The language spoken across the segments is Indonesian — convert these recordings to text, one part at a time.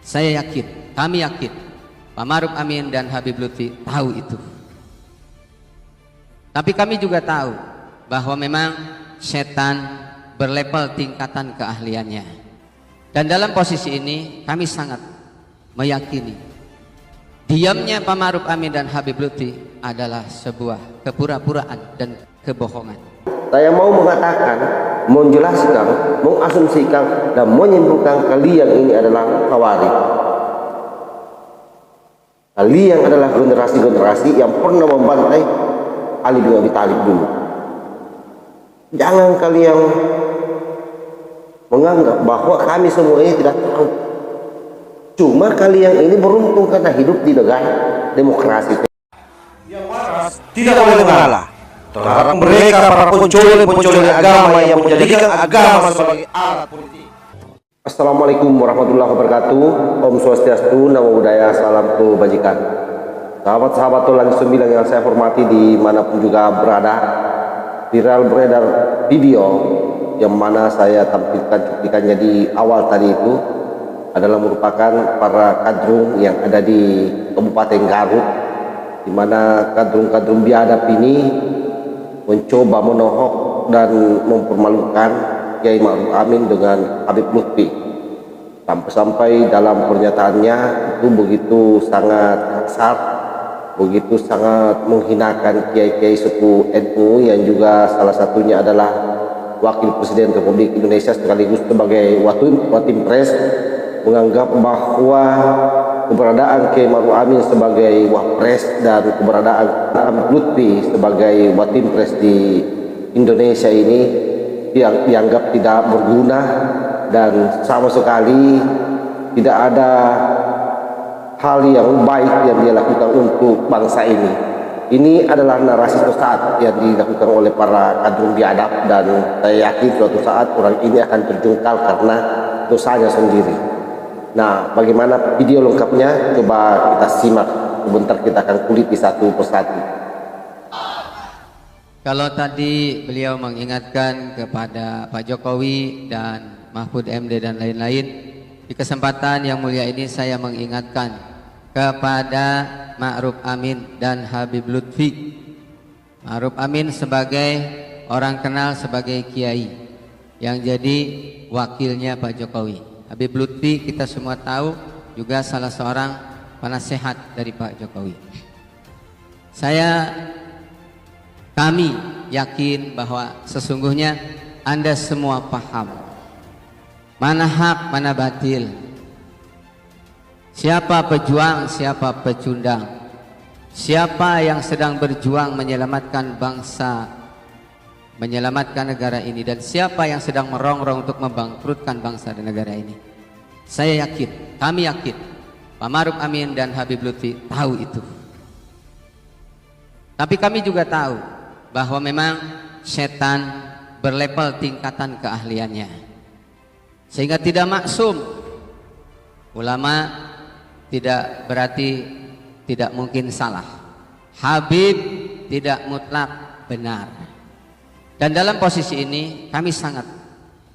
Saya yakin, kami yakin, Pak Ma'ruf Amin dan Habib Lutfi tahu itu. Tapi kami juga tahu bahwa memang setan berlevel tingkatan keahliannya. Dan dalam posisi ini kami sangat meyakini diamnya Pak Ma'ruf Amin dan Habib Lutfi adalah sebuah kepura-puraan dan kebohongan. Saya mau mengatakan, menjelaskan, mengasumsikan, dan menyimpulkan kalian ini adalah khawarij. Kalian adalah generasi-generasi yang pernah membantai Ali bin Abi Thalib dulu. Jangan kalian menganggap bahwa kami semua ini tidak tahu. Cuma kalian ini beruntung karena hidup di negara demokrasi. Yang waras tidak boleh mengalah terhadap mereka para pencuri agama yang menjadikan agama sebagai alat politik. Assalamualaikum warahmatullahi wabarakatuh. Om Swastiastu, Namo Buddhaya, salam kebajikan. Sahabat-sahabat Tulan 9 yang saya hormati dimanapun juga berada, viral beredar video yang mana saya tampilkan cuplikannya di awal tadi itu adalah merupakan para kadrung yang ada di Kabupaten Garut, di mana kadrung-kadrung biadab ini mencoba menohok dan mempermalukan Kiai Ma'ruf Amin dengan Habib Lutfi, sampai-sampai dalam pernyataannya itu begitu sangat kasar, begitu sangat menghinakan kiai-kiai suku NU yang juga salah satunya adalah Wakil Presiden Republik Indonesia sekaligus sebagai Watim Pres, menganggap bahwa keberadaan Kiai Ma'ruf Amin sebagai Wapres dan keberadaan Habib Lutfi sebagai Watim Pres di Indonesia ini yang dianggap tidak berguna dan sama sekali tidak ada hal yang baik yang dia lakukan untuk bangsa ini. Ini adalah narasi sesat yang dilakukan oleh para kadrun biadab, dan saya yakin suatu saat orang ini akan terjungkal karena dosanya sendiri. Nah, bagaimana video lengkapnya? Coba kita simak. Sebentar kita akan kuliti satu persatu. Kalau tadi beliau mengingatkan kepada Pak Jokowi dan Mahfud MD dan lain-lain, di kesempatan yang mulia ini saya mengingatkan kepada Ma'ruf Amin dan Habib Lutfi. Ma'ruf Amin sebagai orang kenal sebagai kiai yang jadi wakilnya Pak Jokowi. Habib Lutfi kita semua tahu juga salah seorang penasehat dari Pak Jokowi. Kami yakin bahwa sesungguhnya Anda semua paham mana hak, mana batil, siapa pejuang, siapa pecundang, siapa yang sedang berjuang menyelamatkan bangsa, menyelamatkan negara ini, dan siapa yang sedang merongrong untuk membangkrutkan bangsa dan negara ini. Saya yakin, kami yakin, Pak Ma'ruf Amin dan Habib Lutfi tahu itu. Tapi kami juga tahu bahwa memang setan berlevel tingkatan keahliannya, sehingga tidak maksum. Ulama tidak berarti tidak mungkin salah. Habib tidak mutlak benar. Dan dalam posisi ini kami sangat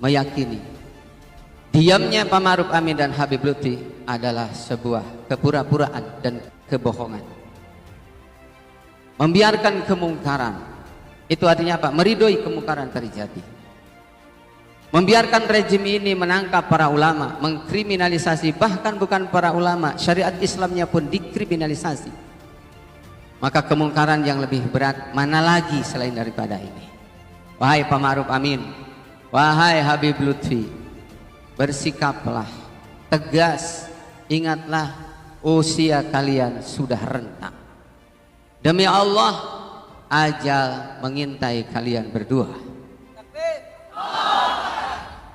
meyakini diamnya Pak Ma'ruf Amin dan Habib Lutfi adalah sebuah kepura-puraan dan kebohongan. Membiarkan kemungkaran itu artinya apa? Meridoi kemungkaran terjadi. Membiarkan rejim ini menangkap para ulama, mengkriminalisasi, bahkan bukan para ulama, syariat Islamnya pun dikriminalisasi. Maka kemungkaran yang lebih berat mana lagi selain daripada ini? Wahai Pak Ma'ruf Amin, wahai Habib Lutfi, bersikaplah tegas. Ingatlah usia kalian sudah renta. Demi Allah, ajal mengintai kalian berdua.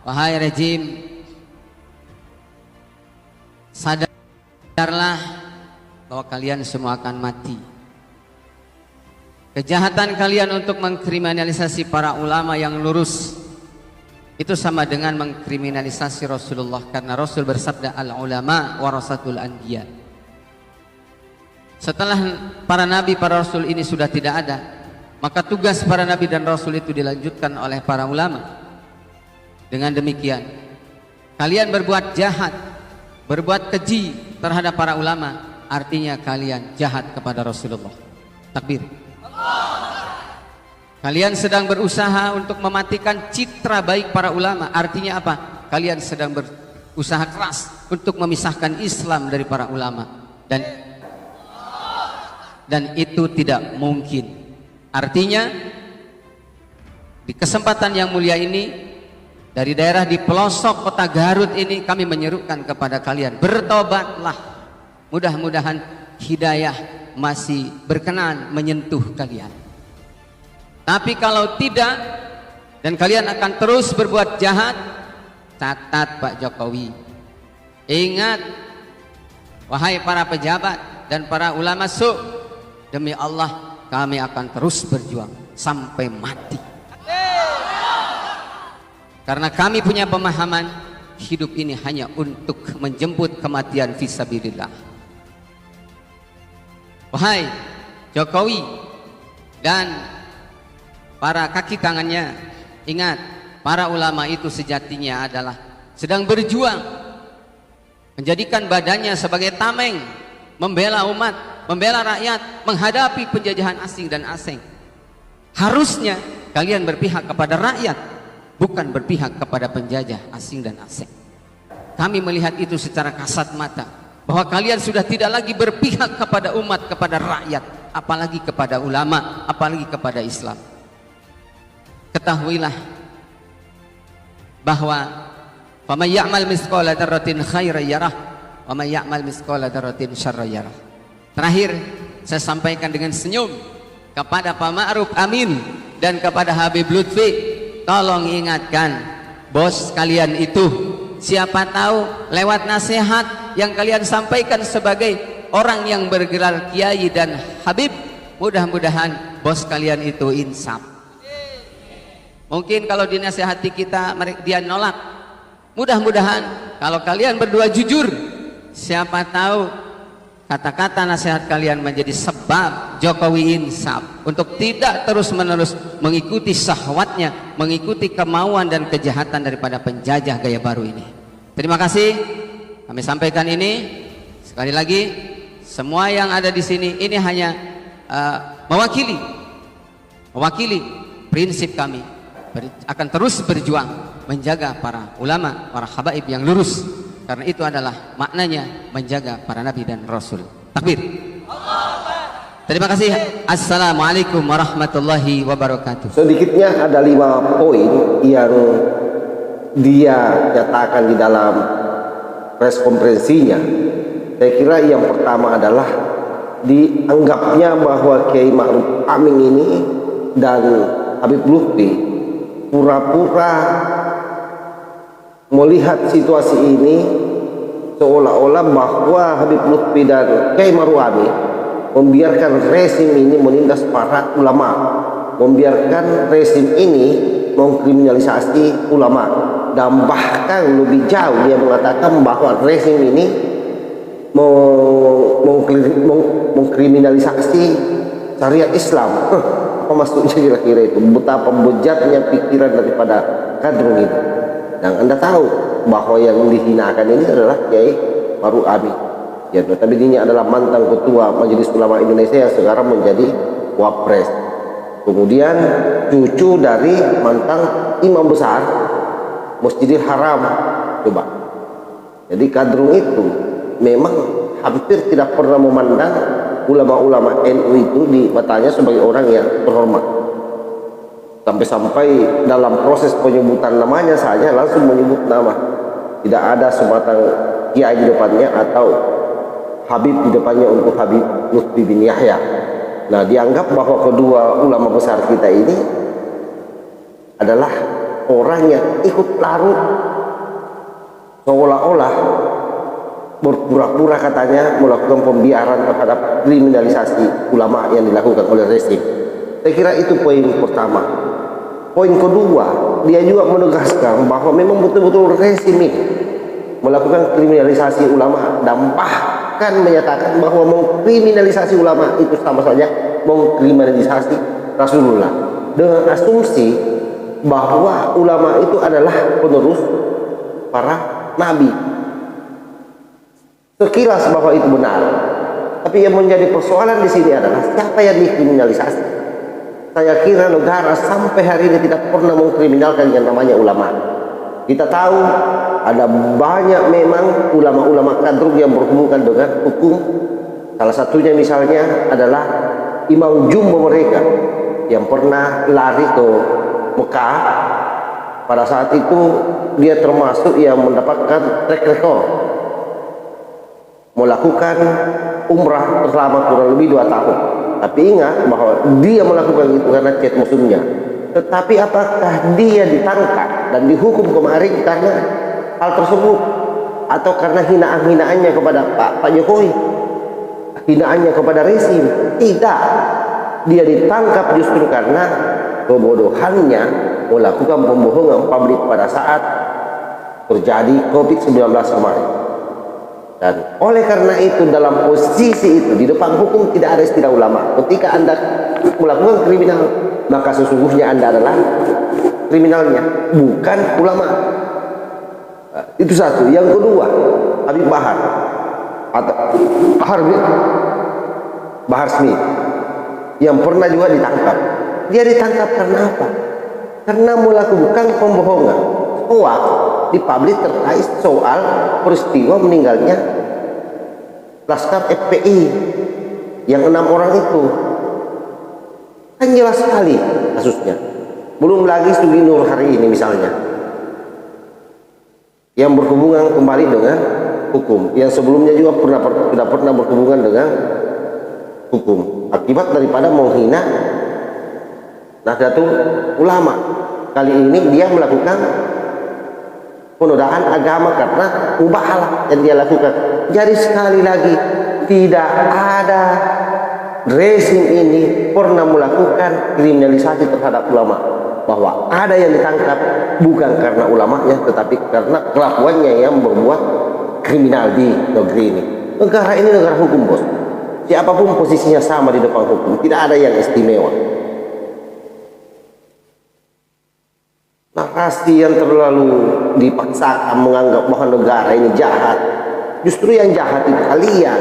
Wahai rejim, sadarlah bahwa kalian semua akan mati. Kejahatan kalian untuk mengkriminalisasi para ulama yang lurus itu sama dengan mengkriminalisasi Rasulullah, karena Rasul bersabda al-ulama warasatul anbiya. Setelah para nabi, para rasul ini sudah tidak ada, maka tugas para nabi dan rasul itu dilanjutkan oleh para ulama. Dengan demikian, kalian berbuat jahat, berbuat keji terhadap para ulama, artinya kalian jahat kepada Rasulullah. Takbir. Kalian sedang berusaha untuk mematikan citra baik para ulama, artinya apa? Kalian sedang berusaha keras untuk memisahkan Islam dari para ulama, dan itu tidak mungkin. Artinya di kesempatan yang mulia ini, dari daerah di pelosok kota Garut ini, kami menyerukan kepada kalian, bertobatlah. Mudah-mudahan hidayah masih berkenan menyentuh kalian. Tapi kalau tidak, dan kalian akan terus berbuat jahat, catat Pak Jokowi. Ingat, wahai para pejabat dan para ulama su', demi Allah kami akan terus berjuang sampai mati. Karena kami punya pemahaman, hidup ini hanya untuk menjemput kematian fisabilillah. Wahai Jokowi dan para kaki tangannya, ingat, para ulama itu sejatinya adalah sedang berjuang, menjadikan badannya sebagai tameng, membela umat, membela rakyat, menghadapi penjajahan asing dan asing. Harusnya kalian berpihak kepada rakyat, bukan berpihak kepada penjajah asing dan asing. Kami melihat itu secara kasat mata, bahwa kalian sudah tidak lagi berpihak kepada umat, kepada rakyat, apalagi kepada ulama, apalagi kepada Islam. Ketahuilah bahwa faman ya'mal misqala dzarratin khairan yarah wa man ya'mal misqala dzarratin syarran yarah. Terakhir saya sampaikan dengan senyum kepada Pak Ma'ruf Amin dan kepada Habib Lutfi, tolong ingatkan bos kalian itu, siapa tahu lewat nasihat yang kalian sampaikan sebagai orang yang bergelar kiai dan habib, mudah-mudahan bos kalian itu insaf. Mungkin kalau dinasihati kita dia nolak. Mudah-mudahan kalau kalian berdua jujur, siapa tahu kata-kata nasihat kalian menjadi sebab Jokowi insaf untuk tidak terus-menerus mengikuti syahwatnya, mengikuti kemauan dan kejahatan daripada penjajah gaya baru ini. Terima kasih. Kami sampaikan ini sekali lagi, semua yang ada di sini ini hanya mewakili prinsip kami. Akan terus berjuang menjaga para ulama, para habaib yang lurus, karena itu adalah maknanya menjaga para nabi dan rasul. Takbir. Terima kasih. Assalamualaikum warahmatullahi wabarakatuh. Sedikitnya ada 5 poin yang dia nyatakan di dalam press konferensinya. Saya kira yang pertama adalah dianggapnya bahwa Kiai Ma'ruf Amin ini dan Habib Lutfi pura-pura melihat situasi ini seolah-olah bahwa Habib Lutfi dan Kiai Ma'ruf Amin membiarkan rezim ini menindas para ulama, membiarkan rezim ini mengkriminalisasi ulama, dan bahkan lebih jauh dia mengatakan bahwa rezim ini mengkriminalisasi syariat Islam. Apa maksudnya kira-kira itu? Betapa bejatnya pikiran daripada kadrun ini. Dan Anda tahu bahwa yang dihinakan ini adalah Kiai Ma'ruf Amin. Ya, tapi dia adalah mantan ketua Majelis Ulama Indonesia yang sekarang menjadi wapres. Kemudian cucu dari mantan imam besar Masjidil Haram. Coba. Jadi kadrun itu memang hampir tidak pernah memandang ulama-ulama NU itu di matanya sebagai orang yang terhormat. Sampai-sampai dalam proses penyebutan namanya saja langsung menyebut nama. Tidak ada sebatang kiai di depannya atau habib di depannya untuk Habib Lutfi bin Yahya. Nah, dianggap bahwa kedua ulama besar kita ini adalah orang yang ikut larut, seolah-olah berpura-pura katanya melakukan pembiaran terhadap kriminalisasi ulama yang dilakukan oleh rezim. Saya kira itu poin pertama. Poin kedua, dia juga menegaskan bahwa memang betul-betul rezim ini melakukan kriminalisasi ulama, dan bahkan menyatakan bahwa mengkriminalisasi ulama itu sama saja mengkriminalisasi Rasulullah, dengan asumsi bahwa ulama itu adalah penerus para nabi. sekilas bahwa itu benar. Tapi yang menjadi persoalan di sini adalah siapa yang dikriminalisasi. Saya kira negara sampai hari ini tidak pernah mengkriminalkan yang namanya ulama. Kita tahu ada banyak memang ulama-ulama kadruk yang berhubungan dengan hukum. Salah satunya misalnya adalah imam jumbo mereka yang pernah lari ke Mekah. Pada saat itu dia termasuk yang mendapatkan track record melakukan umrah selama kurang lebih 2 tahun. Tapi ingat bahwa dia melakukan itu karena chat musuhnya. Tetapi apakah dia ditangkap dan dihukum kemarin karena hal tersebut, atau karena hinaan-hinaannya kepada Pak Jokowi, hinaannya kepada rezim? Tidak. Dia ditangkap justru karena kebodohannya melakukan pembohongan publik pada saat terjadi COVID-19 kemarin. Dan oleh karena itu dalam posisi itu di depan hukum tidak ada istilah ulama. Ketika Anda melakukan kriminal, maka sesungguhnya Anda adalah kriminalnya, bukan ulama. Itu satu. Yang kedua, Habib Bahar atau Bahar Smith yang pernah juga ditangkap. Dia ditangkap karena apa? Karena melakukan pembohongan hoax di publik terkait soal peristiwa meninggalnya Laskar FPI yang 6 orang itu. Kan jelas sekali kasusnya. Belum lagi studi Nur hari ini misalnya, yang berhubungan kembali dengan hukum, yang sebelumnya juga tidak pernah berhubungan dengan hukum, akibat daripada menghina Nahdlatul Ulama. Kali ini dia melakukan penodaan agama karena mubahalah yang dia lakukan. Jadi sekali lagi, tidak ada rezim ini pernah melakukan kriminalisasi terhadap ulama. Bahwa ada yang ditangkap bukan karena ulamanya, tetapi karena kelakuannya yang berbuat kriminal di negeri ini. Negara ini negara hukum, bos. Siapapun posisinya sama di depan hukum, tidak ada yang istimewa. Narasi yang terlalu dipaksakan menganggap bahwa negara ini jahat. Justru yang jahat itu kalian.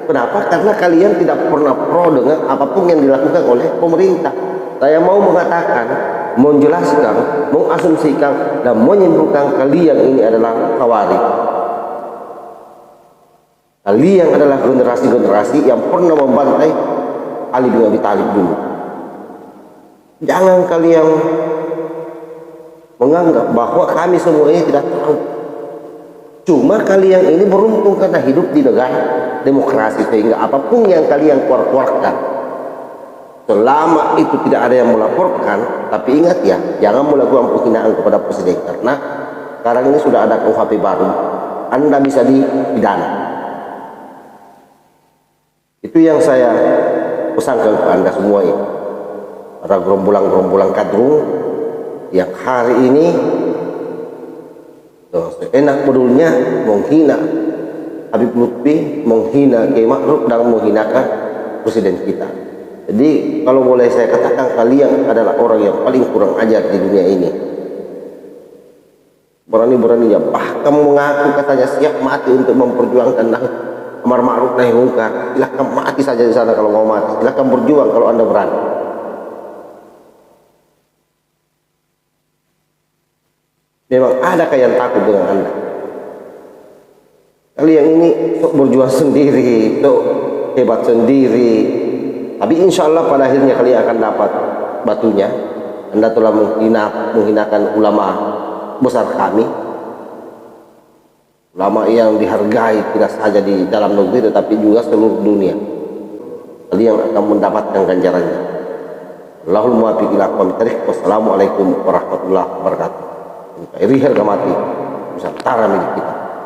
Kenapa? Karena kalian tidak pernah pro dengan apapun yang dilakukan oleh pemerintah. Saya mau mengatakan, menjelaskan, mengasumsikan, dan menyimpulkan kalian ini adalah khawarij. Kalian adalah generasi-generasi yang pernah membantai Ali bin Abi Thalib dulu. Jangan kalian menganggap bahwa kami semua ini tidak tahu. Cuma kalian ini beruntung karena hidup di negara demokrasi, sehingga apapun yang kalian keluarkan, selama itu tidak ada yang melaporkan. Tapi ingat ya, jangan melakukan penghinaan kepada presiden, karena sekarang ini sudah ada KUHP baru, Anda bisa dipidana. Itu yang saya pesankan ke Anda semua ini, para gerombolan-gerombolan kadrun yang hari ini enak bedulnya menghina Habib Lutfi, menghina Kiai Ma'ruf, dan menghinakan presiden kita. Jadi kalau boleh saya katakan, kalian adalah orang yang paling kurang ajar di dunia ini. Berani-beraninya bahkan mengaku katanya siap mati untuk memperjuangkan amar ma'ruf nahi munkar. Silahkan mati saja di sana kalau mau mati. Silahkan berjuang kalau Anda berani. Memang adakah yang takut dengan Anda? Kalian ini sok berjuang sendiri, sok hebat sendiri. Tapi insya Allah pada akhirnya kalian akan dapat batunya. Anda telah menghinakan ulama besar kami, ulama yang dihargai tidak saja di dalam negeri tetapi juga seluruh dunia. Kalian akan mendapatkan ganjarannya. Allahul muwaffiq ila aqwamit thariq. Wassalamualaikum warahmatullahi wabarakatuh. Iri harga mati Nusantara milik kita.